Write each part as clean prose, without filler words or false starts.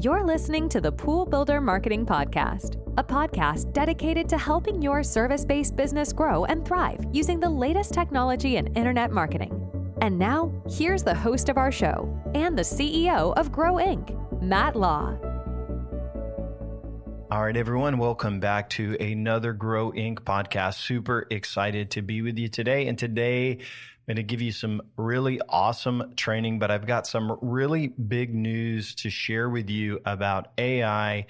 You're listening to the Pool Builder Marketing Podcast, a podcast dedicated to helping your service-based business grow and thrive using the latest technology in internet marketing. And now, here's the host of our show and the CEO of Grow Inc., Matt Law. All right, everyone, welcome back to another Grow Inc. podcast. Super excited to be with you today. And today, I'm going to give you some really awesome training, but I've got some really big news to share with you about AI,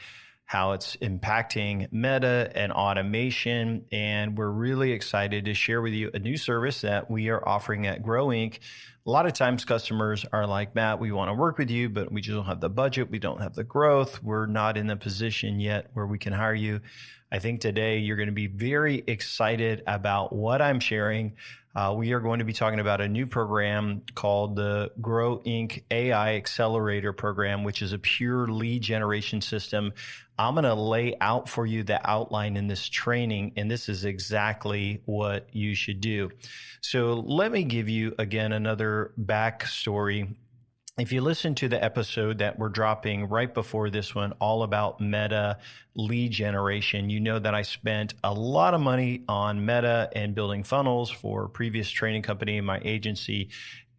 how it's impacting Meta and automation. And we're really excited to share with you a new service that we are offering at Grow Inc. A lot of times customers are like, Matt, we want to work with you, but we just don't have the budget. We don't have the growth. We're not in the position yet where we can hire you. I think today you're going to be very excited about what I'm sharing. We are going to be talking about a new program called the Grow Inc. AI Accelerator Program, which is a pure lead generation system. I'm going to lay out for you the outline in this training, and this is exactly what you should do. So let me give you, again, another backstory. If you listen to the episode that we're dropping right before this one, all about Meta lead generation, you know that I spent a lot of money on Meta and building funnels for a previous training company in my agency.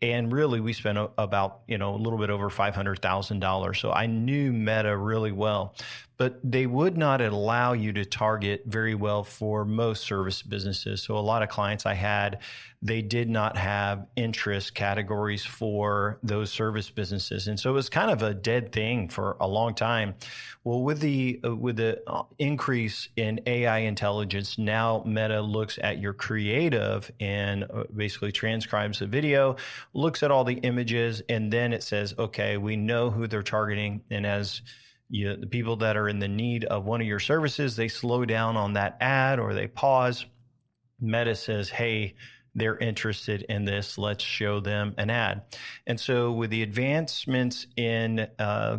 And really, we spent about, a little bit over $500,000. So I knew Meta really well, but they would not allow you to target very well for most service businesses. So a lot of clients I had, they did not have interest categories for those service businesses. And so it was kind of a dead thing for a long time. Well, with the increase in AI intelligence, now Meta looks at your creative and basically transcribes the video, looks at all the images, and then it says, okay, we know who they're targeting. And as the people that are in the need of one of your services, they slow down on that ad or they pause. Meta says, hey, they're interested in this. Let's show them an ad. And so with the advancements in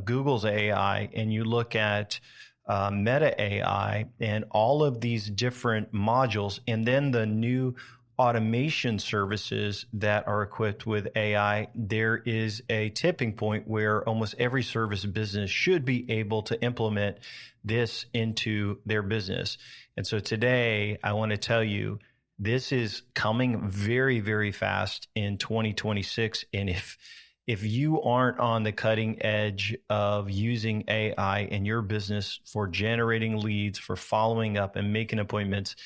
Google's AI, and you look at Meta AI and all of these different modules, and then the new automation services that are equipped with AI, there is a tipping point where almost every service business should be able to implement this into their business. And so today, I want to tell you, this is coming very, very fast in 2026. And if you aren't on the cutting edge of using AI in your business for generating leads, for following up and making appointments,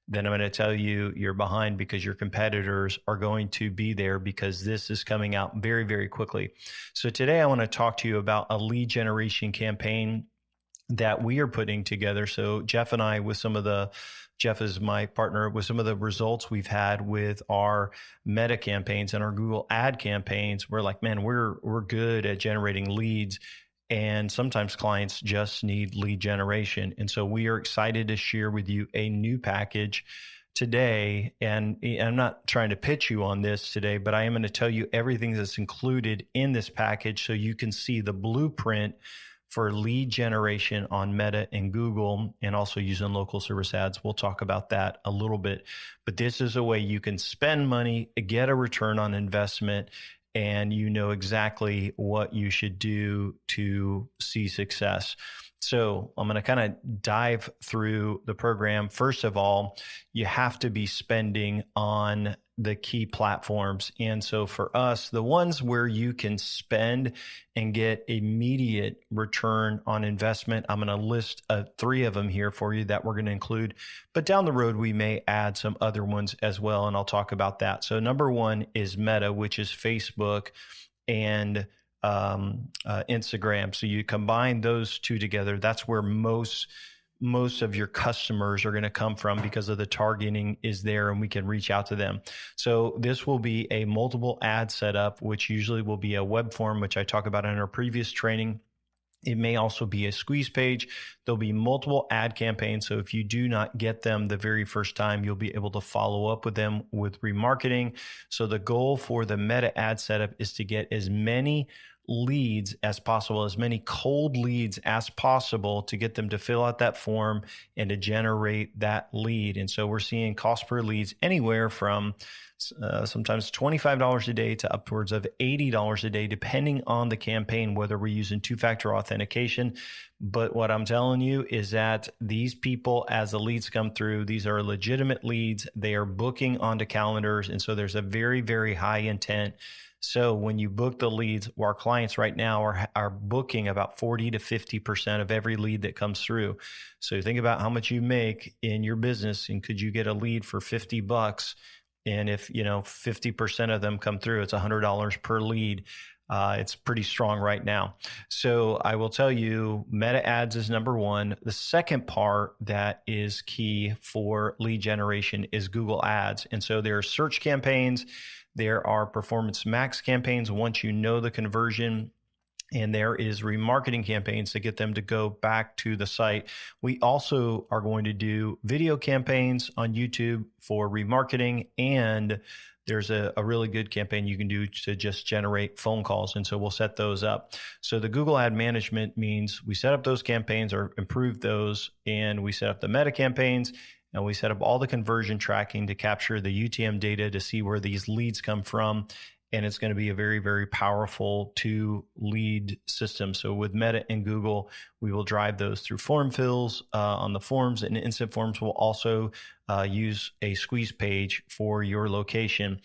then I'm going to tell you you're behind, because your competitors are going to be there, because this is coming out very, very quickly. So today I want to talk to you about a lead generation campaign that we are putting together. So Jeff and I, Jeff is my partner, with some of the results we've had with our Meta campaigns and our Google ad campaigns. We're like, man, we're good at generating leads. And sometimes clients just need lead generation. And so we are excited to share with you a new package today. And I'm not trying to pitch you on this today, but I am going to tell you everything that's included in this package so you can see the blueprint for lead generation on Meta and Google, and also using local service ads. We'll talk about that a little bit. But this is a way you can spend money, get a return on investment, and you know exactly what you should do to see success. So I'm going to kind of dive through the program. First of all, you have to be spending on the key platforms. And so for us, the ones where you can spend and get immediate return on investment, I'm going to list 3 of them here for you that we're going to include. But down the road, we may add some other ones as well, and I'll talk about that. So number 1 is Meta, which is Facebook and Instagram. So you combine those 2 together. That's where most of your customers are going to come from, because of the targeting is there and we can reach out to them. So this will be a multiple ad setup, which usually will be a web form, which I talk about in our previous training. It may also be a squeeze page. There'll be multiple ad campaigns. So if you do not get them the very first time, you'll be able to follow up with them with remarketing. So the goal for the Meta ad setup is to get as many leads as possible, as many cold leads as possible, to get them to fill out that form and to generate that lead. And so we're seeing cost per leads anywhere from sometimes $25 a day to upwards of $80 a day, depending on the campaign, whether we're using two-factor authentication. But what I'm telling you is that these people, as the leads come through, these are legitimate leads. They are booking onto calendars. And so there's a very, very high intent. So when you book the leads, our clients right now are booking about 40 to 50% of every lead that comes through. So think about how much you make in your business, and could you get a lead for $50? And if 50% of them come through, it's $100 per lead. It's pretty strong right now. So I will tell you, Meta ads is number one. The second part that is key for lead generation is Google ads. And so there are search campaigns. There are performance max campaigns once you know the conversion, and there is remarketing campaigns to get them to go back to the site. We also are going to do video campaigns on YouTube for remarketing, and there's a really good campaign you can do to just generate phone calls. And so we'll set those up. So the Google ad management means we set up those campaigns or improve those, and we set up the meta campaigns, and we set up all the conversion tracking to capture the UTM data to see where these leads come from. And it's going to be a very, very powerful two lead system. So with Meta and Google, we will drive those through form fills on the forms, and Instant Forms will also use a squeeze page for your location.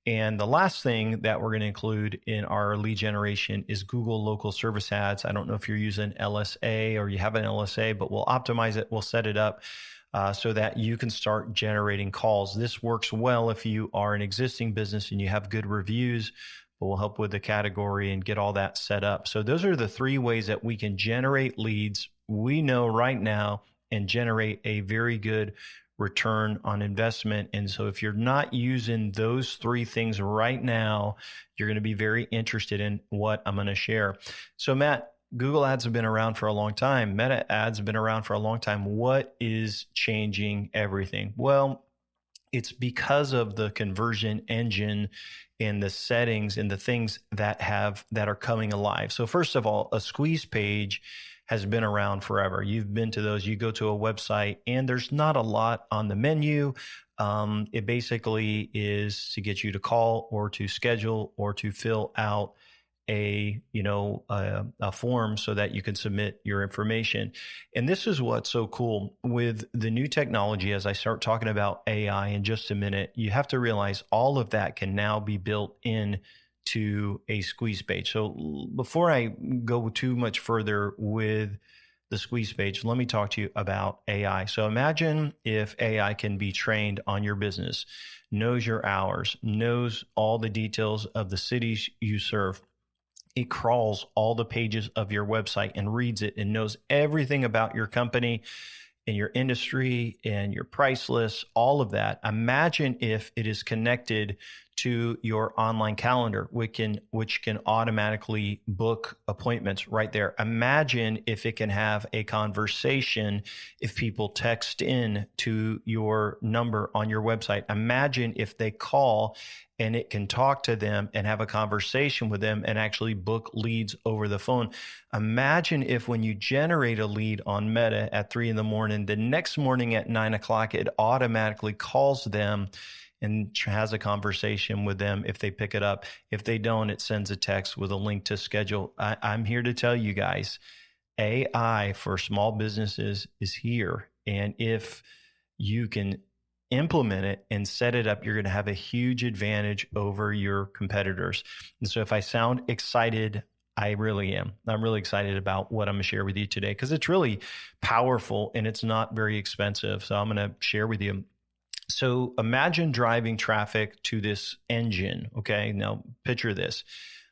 And the last thing that we're going to include in our lead generation is Google local service ads. I don't know if you're using LSA or you have an LSA, but we'll optimize it. We'll set it up so that you can start generating calls. This works well if you are an existing business and you have good reviews, but we'll help with the category and get all that set up. So those are the three ways that we can generate leads we know right now and generate a very good return on investment. And so if you're not using those three things right now, you're going to be very interested in what I'm going to share. So Matt, Google ads have been around for a long time. Meta ads have been around for a long time. What is changing everything? Well, it's because of the conversion engine and the settings and the things that are coming alive. So first of all, a squeeze page has been around forever. You've been to those. You go to a website and there's not a lot on the menu. It basically is to get you to call or to schedule or to fill out a form so that you can submit your information. And this is what's so cool with the new technology. As I start talking about AI in just a minute, you have to realize all of that can now be built in to a squeeze page. So before I go too much further with the squeeze page, let me talk to you about AI. So imagine if AI can be trained on your business, knows your hours, knows all the details of the cities you serve. It crawls all the pages of your website and reads it and knows everything about your company and your industry and your price lists, all of that. Imagine if it is connected to your online calendar, which can automatically book appointments right there. Imagine if it can have a conversation if people text in to your number on your website. Imagine if they call and it can talk to them and have a conversation with them and actually book leads over the phone. Imagine if when you generate a lead on Meta at 3 a.m, the next morning at 9 o'clock, it automatically calls them and has a conversation with them if they pick it up. If they don't, it sends a text with a link to schedule. I'm here to tell you guys, AI for small businesses is here. And if you can implement it and set it up, you're going to have a huge advantage over your competitors. And so if I sound excited, I really am. I'm really excited about what I'm going to share with you today because it's really powerful and it's not very expensive. So I'm going to share with you. So imagine driving traffic to this engine. Okay. Now picture this.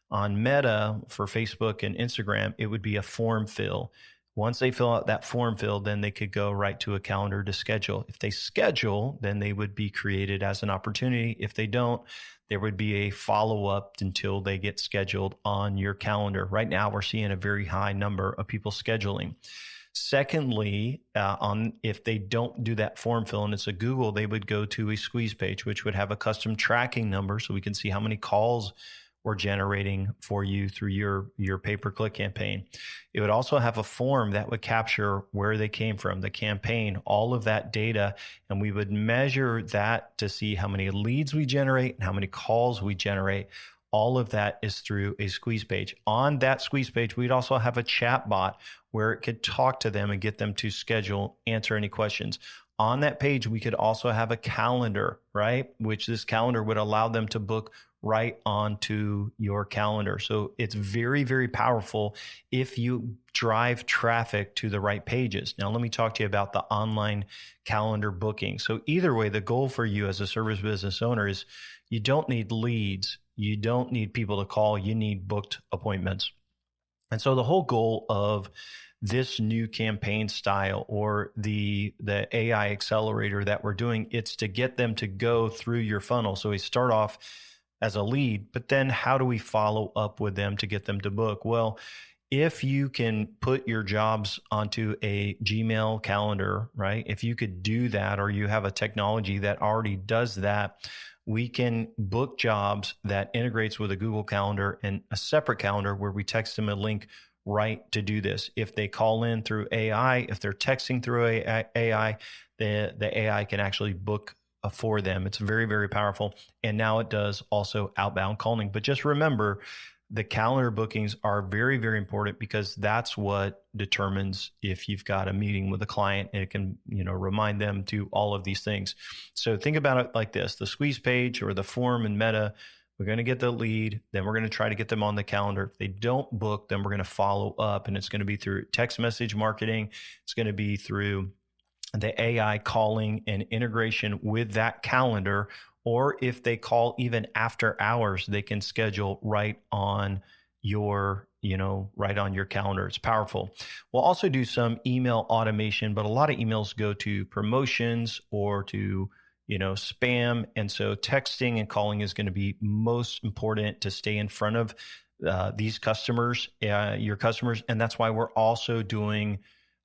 On Meta for Facebook and Instagram, it would be a form fill. Once they fill out that form fill, then they could go right to a calendar to schedule. If they schedule, then they would be created as an opportunity. If they don't, there would be a follow-up until they get scheduled on your calendar. Right now, we're seeing a very high number of people scheduling. Secondly, if they don't do that form fill and it's a Google, they would go to a squeeze page, which would have a custom tracking number so we can see how many calls or generating for you through your pay-per-click campaign. It would also have a form that would capture where they came from, the campaign, all of that data, and we would measure that to see how many leads we generate and how many calls we generate. All of that is through a squeeze page. On that squeeze page, we'd also have a chat bot where it could talk to them and get them to schedule, answer any questions. On that page, we could also have a calendar, right? Which this calendar would allow them to book right onto your calendar. So it's very, very powerful if you drive traffic to the right pages. Now, let me talk to you about the online calendar booking. So either way, the goal for you as a service business owner is you don't need leads. You don't need people to call. You need booked appointments. And so the whole goal of this new campaign style or the AI accelerator that we're doing, it's to get them to go through your funnel. So we start off as a lead, but then how do we follow up with them to get them to book? Well, if you can put your jobs onto a Gmail calendar, right? If you could do that, or you have a technology that already does that, we can book jobs that integrates with a Google Calendar and a separate calendar where we text them a link right to do this. If they call in through AI, if they're texting through AI, the AI can actually book for them. It's very, very powerful. And now it does also outbound calling. But just remember, the calendar bookings are very, very important because that's what determines if you've got a meeting with a client, and it can, remind them to all of these things. So think about it like this: the squeeze page or the form in Meta, we're going to get the lead, then we're going to try to get them on the calendar. If they don't book, then we're going to follow up, and it's going to be through text message marketing. It's going to be through the AI calling and integration with that calendar. Or if they call even after hours, they can schedule right on your calendar. It's powerful. We'll also do some email automation, but a lot of emails go to promotions or to spam. And so texting and calling is going to be most important to stay in front of these customers, your customers. And that's why we're also doing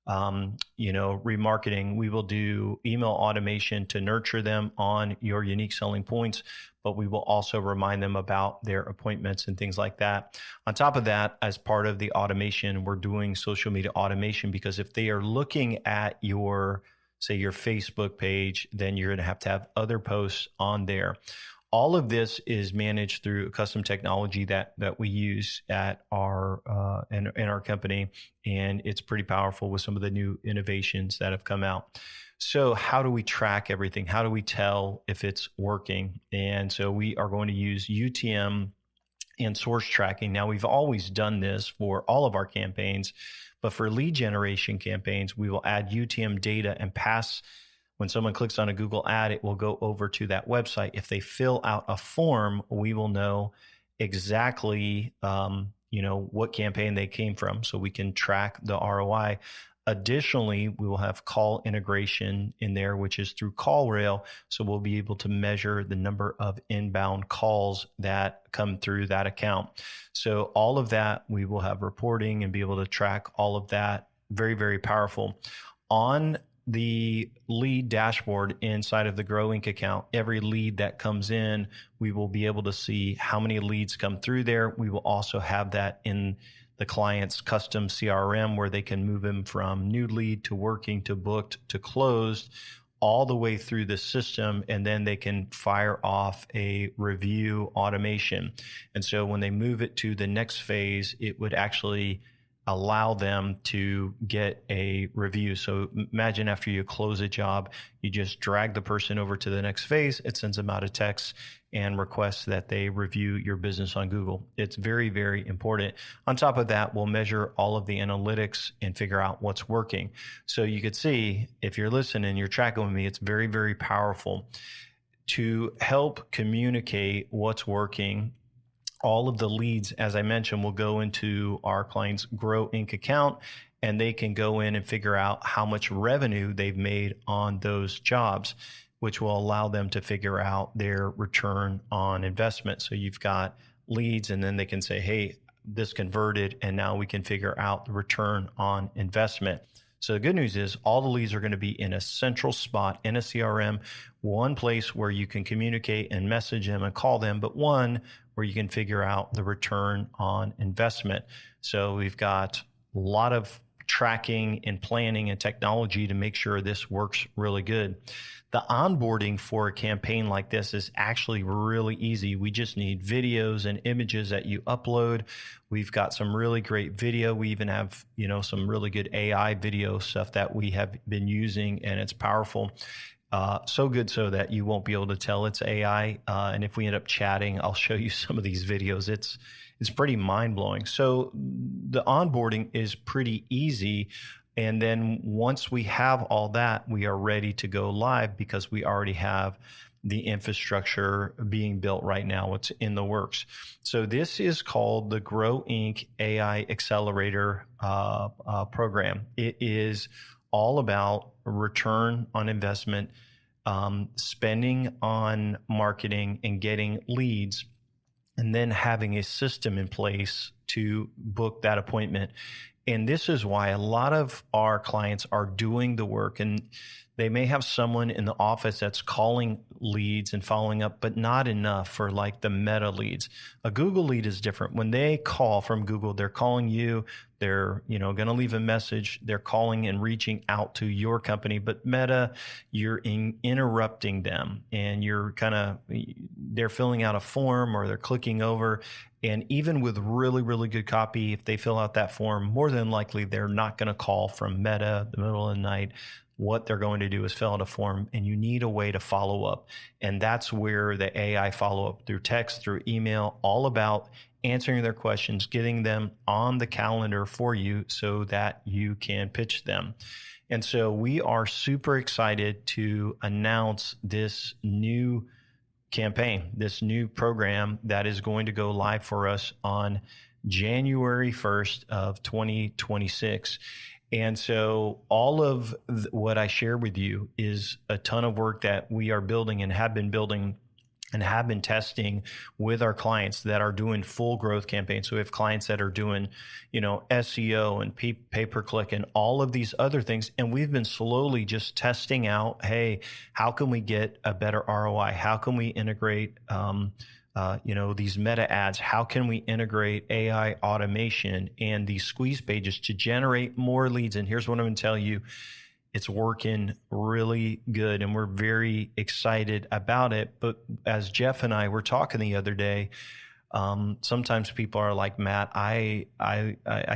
remarketing. We will do email automation to nurture them on your unique selling points, but we will also remind them about their appointments and things like that. On top of that, as part of the automation, we're doing social media automation, because if they are looking at your Facebook page, then you're going to have other posts on there. All of this is managed through custom technology that we use at our in our company, and it's pretty powerful with some of the new innovations that have come out. So how do we track everything? How do we tell if it's working? And so we are going to use UTM and source tracking. Now, we've always done this for all of our campaigns, but for lead generation campaigns, we will add UTM data and pass. When someone clicks on a Google ad, it will go over to that website. If they fill out a form, we will know exactly, what campaign they came from, so we can track the ROI. Additionally, we will have call integration in there, which is through CallRail. So we'll be able to measure the number of inbound calls that come through that account. So all of that, we will have reporting and be able to track all of that. Very, very powerful. On the lead dashboard inside of the Grow Inc. account, every lead that comes in, we will be able to see how many leads come through there. We will also have that in the client's custom CRM, where they can move them from new lead to working to booked to closed, all the way through the system, and then they can fire off a review automation. And so when they move it to the next phase, it would actually allow them to get a review. So imagine after you close a job, you just drag the person over to the next phase. It sends them out a text and requests that they review your business on Google. It's very, very important. On top of that, we'll measure all of the analytics and figure out what's working. So you could see, if you're listening, you're tracking with me, it's very, very powerful to help communicate what's working. All of the leads, as I mentioned, will go into our client's Grow Inc. account, and they can go in and figure out how much revenue they've made on those jobs, which will allow them to figure out their return on investment. So you've got leads, and then they can say, hey, this converted, and now we can figure out the return on investment. So the good news is all the leads are going to be in a central spot in a CRM, one place where you can communicate and message them and call them, but one where you can figure out the return on investment. So we've got a lot of tracking and planning and technology to make sure this works really good. The onboarding for a campaign like this is actually really easy. We just need videos and images that you upload. We've got some really great video. We even have, some really good AI video stuff that we have been using, and it's powerful. So good so that you won't be able to tell it's AI. And if we end up chatting, I'll show you some of these videos. It's pretty mind-blowing. So the onboarding is pretty easy. And then once we have all that, we are ready to go live because we already have the infrastructure being built right now. It's in the works. So this is called the Grow Inc. AI Accelerator program. It is all about return on investment, spending on marketing and getting leads, and then having a system in place to book that appointment. And this is why a lot of our clients are doing the work, and they may have someone in the office that's calling leads and following up, but not enough for like the meta leads. A Google lead is different. When they call from Google, they're calling you, they're, going to leave a message, they're calling and reaching out to your company. But Meta, you're interrupting them, and they're filling out a form or they're clicking over. And even with really, really good copy, if they fill out that form, more than likely, they're not going to call from Meta the middle of the night. What they're going to do is fill out a form, and you need a way to follow up. And that's where the AI follow up through text, through email, all about answering their questions, getting them on the calendar for you so that you can pitch them. And so we are super excited to announce this new campaign, this new program that is going to go live for us on January 1st of 2026. And so all of what I share with you is a ton of work that we are building and have been building and have been testing with our clients that are doing full growth campaigns. So we have clients that are doing, SEO and pay-per-click and all of these other things. And we've been slowly just testing out, hey, how can we get a better ROI? How can we integrate, these meta ads? How can we integrate AI automation and these squeeze pages to generate more leads? And here's what I'm going to tell you. It's working really good, and we're very excited about it. But as Jeff and I were talking the other day, sometimes people are like, Matt, I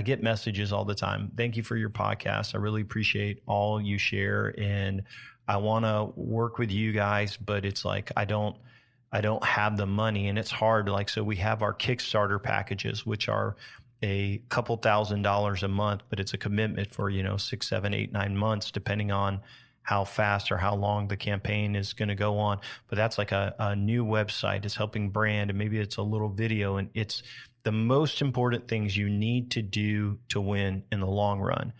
get messages all the time. Thank you for your podcast. I really appreciate all you share, and I want to work with you guys, but it's like I don't have the money, and it's hard. Like, so we have our Kickstarter packages, which are a couple $1,000s a month, but it's a commitment for, 6, 7, 8, 9 months, depending on how fast or how long the campaign is going to go on. But that's like a new website. It's helping brand, and maybe it's a little video, and it's the most important things you need to do to win in the long run.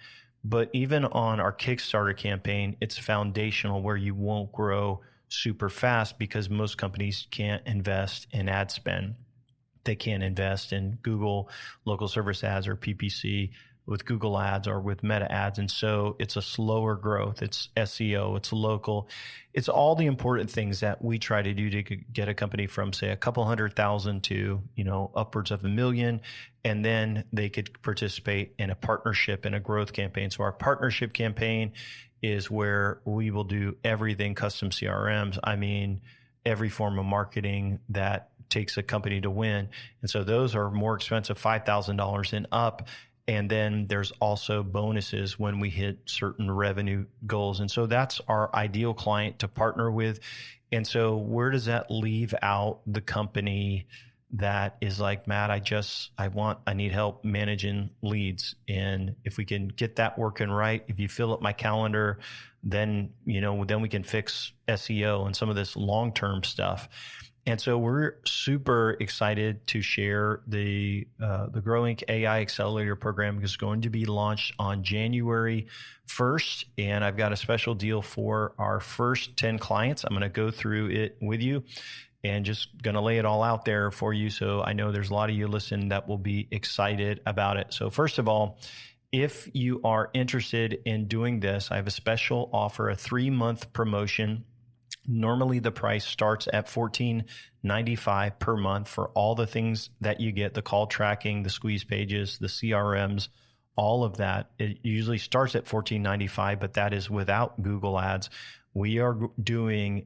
But even on our Kickstarter campaign, it's foundational, where you won't grow super fast because most companies can't invest in ad spend. They can't invest in Google local service ads or PPC with Google ads or with meta ads. And so it's a slower growth. It's SEO, it's local. It's all the important things that we try to do to get a company from, say, a couple 100,000 to, upwards of $1 million. And then they could participate in a partnership and a growth campaign. So our partnership campaign is where we will do everything custom CRMs. I mean, every form of marketing that takes a company to win. And so those are more expensive, $5,000 and up. And then there's also bonuses when we hit certain revenue goals. And so that's our ideal client to partner with. And so where does that leave out the company that is like, Matt, I need help managing leads. And if we can get that working right, if you fill up my calendar, then we can fix SEO and some of this long-term stuff. And so we're super excited to share the Grow Inc. AI Accelerator program, is going to be launched on January 1st. And I've got a special deal for our first 10 clients. I'm going to go through it with you and just going to lay it all out there for you. So I know there's a lot of you listening that will be excited about it. So first of all, if you are interested in doing this, I have a special offer, a 3-month promotion. Normally the price starts at $14.95 per month for all the things that you get, the call tracking, the squeeze pages, the CRMs, all of that. It usually starts at $14.95, but that is without Google Ads. We are doing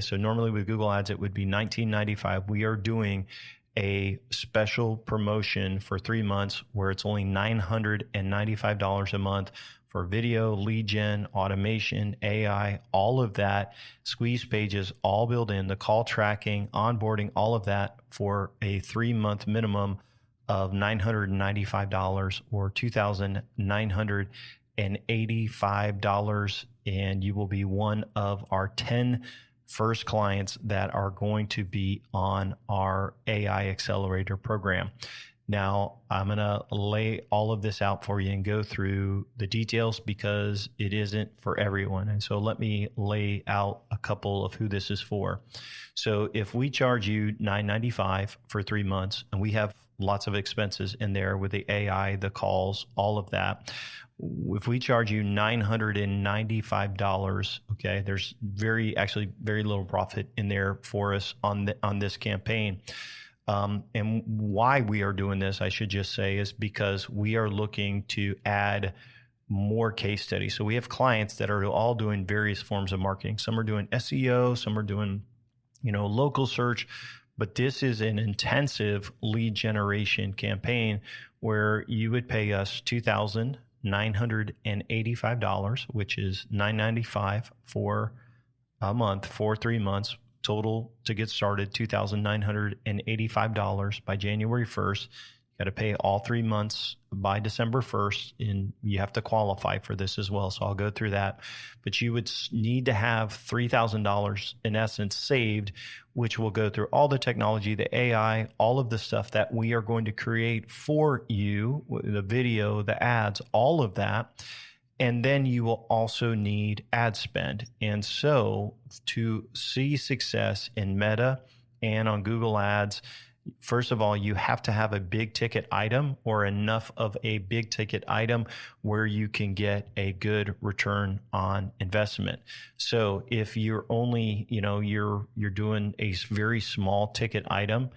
so normally with Google Ads, it would be $19.95. We are doing a special promotion for 3 months where it's only $995 a month for video, lead gen, automation, AI, all of that, squeeze pages, all built in, the call tracking, onboarding, all of that for a 3-month minimum of $995 or $2,985. And you will be one of our 10 first clients that are going to be on our AI Accelerator program. Now, I'm going to lay all of this out for you and go through the details because it isn't for everyone. And so let me lay out a couple of who this is for. So if we charge you $995 for 3 months, and we have lots of expenses in there with the AI, the calls, all of that. If we charge you $995, okay, there's very little profit in there for us on this campaign. And why we are doing this, I should just say, is because we are looking to add more case studies. So we have clients that are all doing various forms of marketing. Some are doing SEO, some are doing, local search, but this is an intensive lead generation campaign where you would pay us $2,985, which is $995 for a month for 3 months. Total to get started, $2,985 by January 1st. You got to pay all 3 months by December 1st, and you have to qualify for this as well. So I'll go through that. But you would need to have $3,000 in essence saved, which will go through all the technology, the AI, all of the stuff that we are going to create for you, the video, the ads, all of that. And then you will also need ad spend. And so to see success in Meta and on Google Ads, first of all, you have to have a big ticket item or enough of a big ticket item where you can get a good return on investment. So if you're only, you're doing a very small ticket item,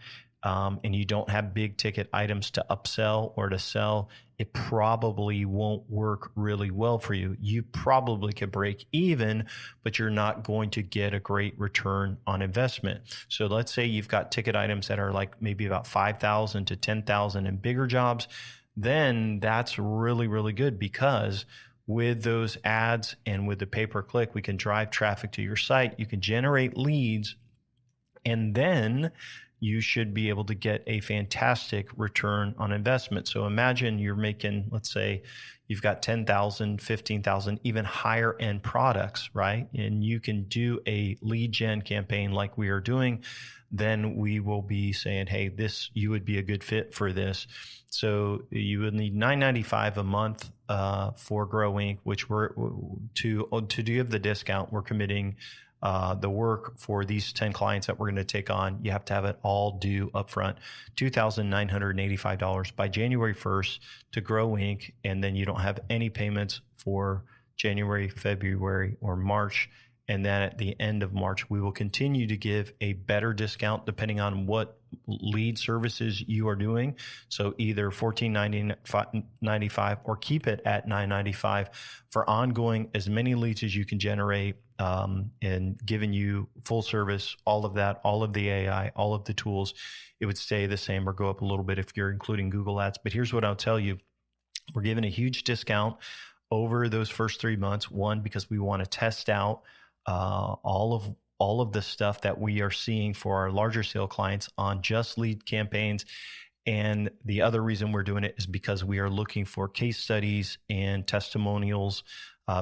and you don't have big ticket items to upsell or to sell, it probably won't work really well for you. You probably could break even, but you're not going to get a great return on investment. So let's say you've got ticket items that are like maybe about 5,000 to 10,000 and bigger jobs, then that's really, really good because with those ads and with the pay-per-click, we can drive traffic to your site. You can generate leads, and then you should be able to get a fantastic return on investment. So imagine you're making, let's say you've got 10,000, 15,000, even higher end products, right? And you can do a lead gen campaign like we are doing. Then we will be saying, hey, you would be a good fit for this. So you would need $995 a month for Grow Inc., which we're to give the discount, we're committing the work for these 10 clients that we're going to take on. You have to have it all due upfront, $2,985 by January 1st to Grow Inc. And then you don't have any payments for January, February, or March. And then at the end of March, we will continue to give a better discount depending on what lead services you are doing. So either $14.95 or keep it at $9.95 for ongoing as many leads as you can generate, and giving you full service, all of that, all of the AI, all of the tools. It would stay the same or go up a little bit if you're including Google Ads. But here's what I'll tell you. We're giving a huge discount over those first 3 months. One, because we want to test out all of the stuff that we are seeing for our larger scale clients on just lead campaigns. And the other reason we're doing it is because we are looking for case studies and testimonials,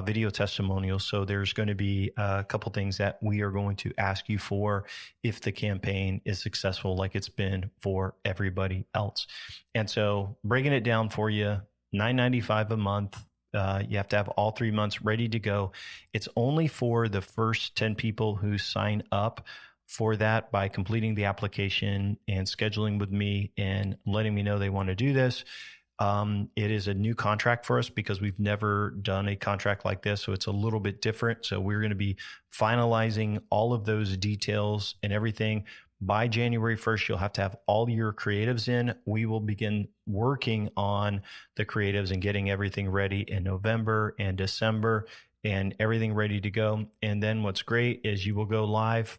video testimonials. So there's going to be a couple things that we are going to ask you for if the campaign is successful, like it's been for everybody else. And so breaking it down for you, $9.95 a month. You have to have all 3 months ready to go. It's only for the first 10 people who sign up for that by completing the application and scheduling with me and letting me know they want to do this. It is a new contract for us because we've never done a contract like this. So it's a little bit different. So we're going to be finalizing all of those details and everything. By January 1st, you'll have to have all your creatives in. We will begin working on the creatives and getting everything ready in November and December and everything ready to go. And then what's great is you will go live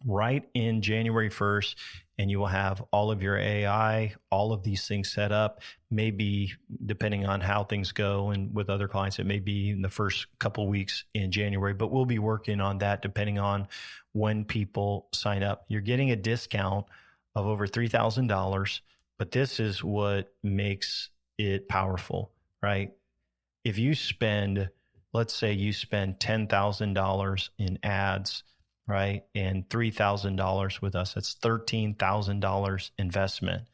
right in January 1st, and you will have all of your AI, all of these things set up. Maybe depending on how things go and with other clients, it may be in the first couple of weeks in January, but we'll be working on that depending on when people sign up. You're getting a discount of over $3,000, but this is what makes it powerful, right? If you spend, let's say you spend $10,000 in ads, right, and $3,000 with us, that's $13,000 investment.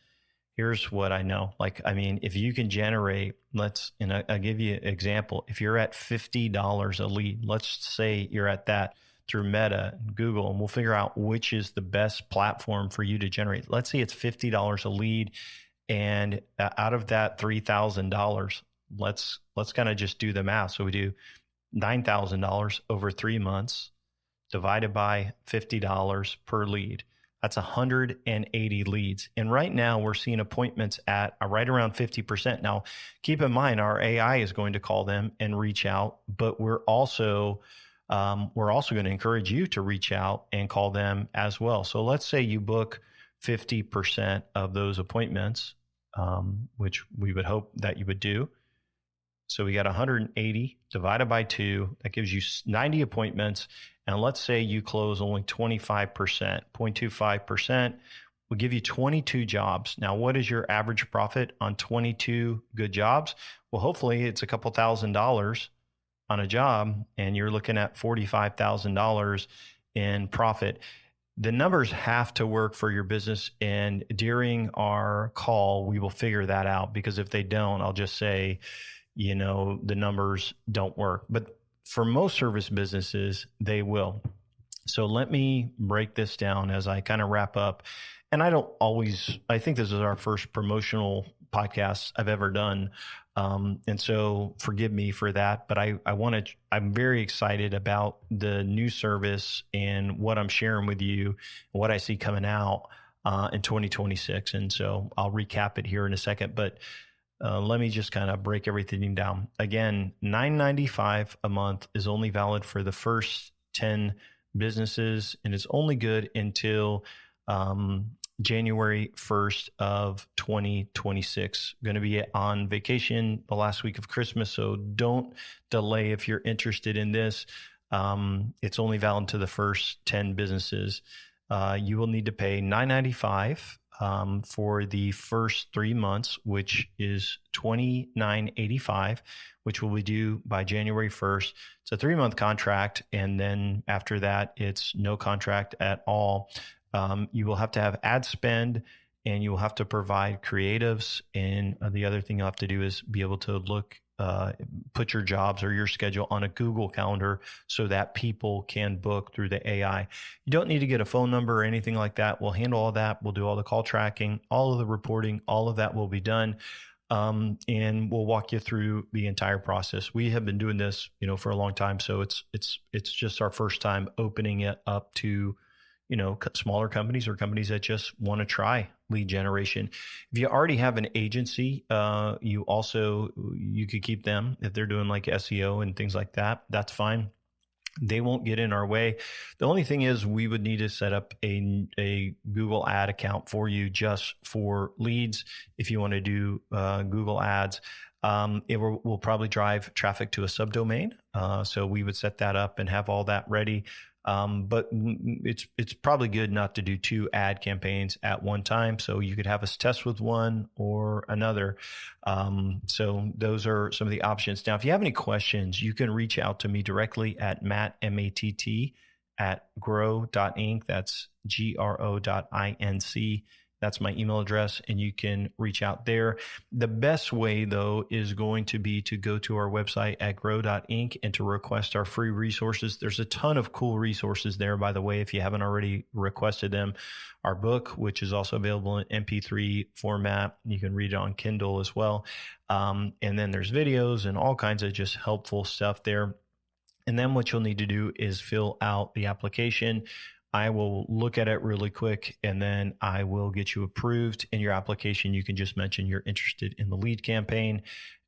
Here's what I know. If you can generate, I'll give you an example. If you're at $50 a lead, let's say you're at that through Meta, Google, and we'll figure out which is the best platform for you to generate. Let's say it's $50 a lead, and out of that $3,000, let's kind of just do the math. So we do $9,000 over 3 months divided by $50 per lead. That's 180 leads. And right now we're seeing appointments at right around 50%. Now, keep in mind, our AI is going to call them and reach out, but we're also going to encourage you to reach out and call them as well. So let's say you book 50% of those appointments, which we would hope that you would do. So we got 180 divided by 2. That gives you 90 appointments. And let's say you close only 25%, 0.25%. We'll give you 22 jobs. Now, what is your average profit on 22 good jobs? Well, hopefully it's a couple $1,000s on a job, and you're looking at $45,000 in profit. The numbers have to work for your business. And during our call, we will figure that out, because if they don't, I'll just say, the numbers don't work. But for most service businesses, they will. So let me break this down as I kind of wrap up. And I think this is our first promotional podcast I've ever done. And so forgive me for that, but I'm very excited about the new service and what I'm sharing with you and what I see coming out in 2026. And so I'll recap it here in a second, but let me just kind of break everything down. Again, $9.95 a month is only valid for the first 10 businesses, and it's only good until January 1st of 2026. Going to be on vacation the last week of Christmas, so don't delay if you're interested in this. It's only valid to the first 10 businesses. You will need to pay $9.95 for the first 3 months, which is $29.85, which will be due by January 1st. It's a 3-month contract, and then after that, it's no contract at all. You will have to have ad spend, and you will have to provide creatives. And the other thing you'll have to do is be able to put your jobs or your schedule on a Google Calendar so that people can book through the AI. You don't need to get a phone number or anything like that. We'll handle all that. We'll do all the call tracking, all of the reporting, all of that will be done. And we'll walk you through the entire process. We have been doing this, for a long time. So it's just our first time opening it up to, smaller companies or companies that just want to try lead generation. If you already have an agency, you could keep them if they're doing like SEO and things like that. That's fine. They won't get in our way. The only thing is we would need to set up a Google ad account for you just for leads. If you want to do Google ads, it will probably drive traffic to a subdomain. So we would set that up and have all that ready. But it's probably good not to do 2 ad campaigns at one time. So you could have us test with one or another. So those are some of the options. Now, if you have any questions, you can reach out to me directly at Matt, MATT, at grow.inc. That's GRO.INC. That's my email address, and you can reach out there. The best way, though, is going to be to go to our website at grow.inc and to request our free resources. There's a ton of cool resources there, by the way, if you haven't already requested them. Our book, which is also available in MP3 format. You can read it on Kindle as well. And then there's videos and all kinds of just helpful stuff there. And then what you'll need to do is fill out the application. I will look at it really quick, and then I will get you approved. In your application, you can just mention you're interested in the lead campaign,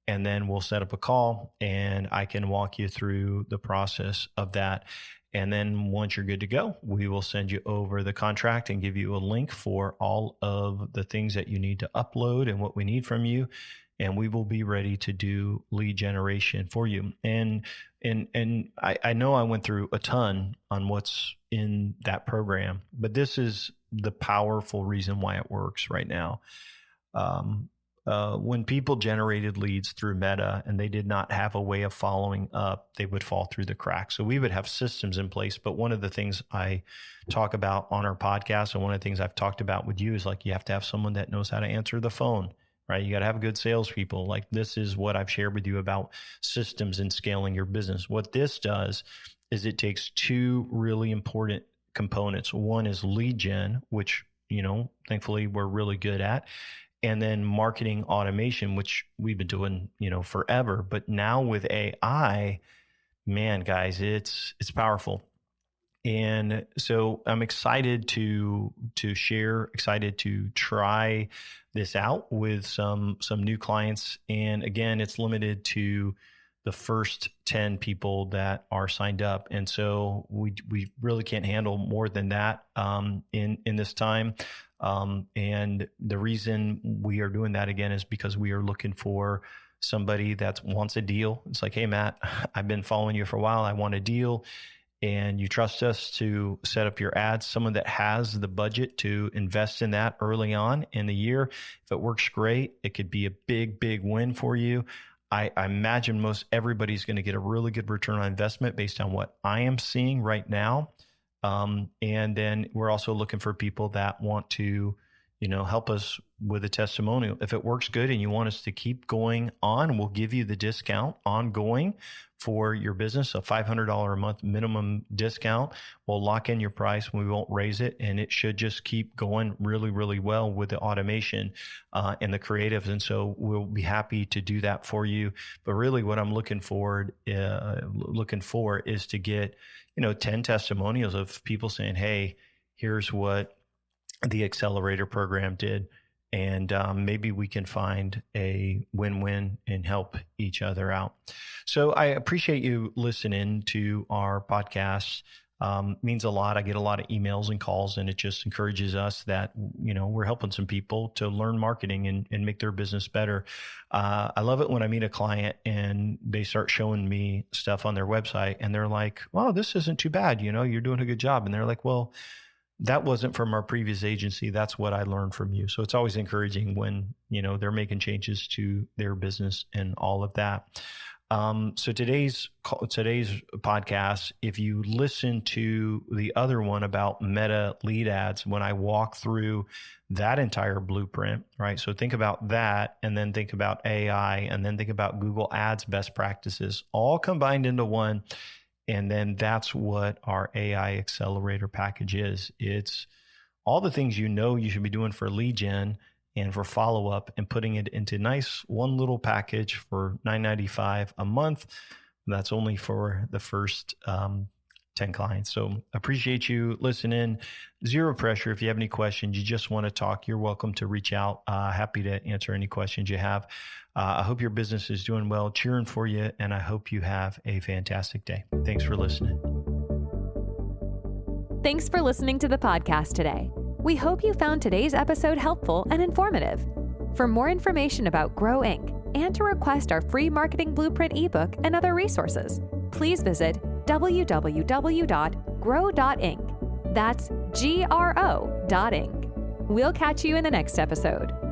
and then we'll set up a call, and I can walk you through the process of that. And then once you're good to go, we will send you over the contract and give you a link for all of the things that you need to upload and what we need from you. And we will be ready to do lead generation for you. And I know I went through a ton on what's in that program, but this is the powerful reason why it works right now. When people generated leads through Meta and they did not have a way of following up, they would fall through the cracks. So we would have systems in place. But one of the things I talk about on our podcast, and one of the things I've talked about with you, is like you have to have someone that knows how to answer the phone. Right? You got to have good salespeople. Like, this is what I've shared with you about systems and scaling your business. What this does is it takes two really important components. One is lead gen, which, thankfully we're really good at. And then marketing automation, which we've been doing, forever. But now with AI, man, guys, it's powerful. And so I'm excited to share, excited to try this out with some new clients. And again, it's limited to the first 10 people that are signed up. And so we really can't handle more than that in this time. And the reason we are doing that again is because we are looking for somebody that wants a deal. It's like, hey, Matt, I've been following you for a while. I want a deal. And you trust us to set up your ads, someone that has the budget to invest in that early on in the year. If it works great, it could be a big, big win for you. I imagine most everybody's going to get a really good return on investment based on what I am seeing right now. And then we're also looking for people that want to, help us with a testimonial. If it works good and you want us to keep going on, we'll give you the discount ongoing for your business, a $500 a month minimum discount. We'll lock in your price. We won't raise it. And it should just keep going really, really well with the automation and the creatives. And so we'll be happy to do that for you. But really what I'm looking for is to get, 10 testimonials of people saying, hey, here's what the accelerator program did. And maybe we can find a win-win and help each other out. So I appreciate you listening to our podcast. Means a lot. I get a lot of emails and calls, and it just encourages us that, we're helping some people to learn marketing and make their business better. I love it when I meet a client and they start showing me stuff on their website and they're like, well, this isn't too bad. You're doing a good job. And they're like, well, that wasn't from our previous agency. That's what I learned from you. So it's always encouraging when, they're making changes to their business and all of that. So today's podcast, if you listen to the other one about Meta lead ads, when I walk through that entire blueprint, right? So think about that, and then think about AI, and then think about Google Ads best practices, all combined into one. And then that's what our AI accelerator package is. It's all the things you should be doing for lead gen and for follow-up, and putting it into nice one little package for $9.95 a month. That's only for the first 10 clients. So appreciate you listening. Zero pressure. If you have any questions, you just want to talk, you're welcome to reach out. Happy to answer any questions you have. I hope your business is doing well, cheering for you, and I hope you have a fantastic day. Thanks for listening. Thanks for listening to the podcast today. We hope you found today's episode helpful and informative. For more information about Grow Inc. and to request our free marketing blueprint ebook and other resources, please visit www.grow.inc. That's GRO.inc. We'll catch you in the next episode.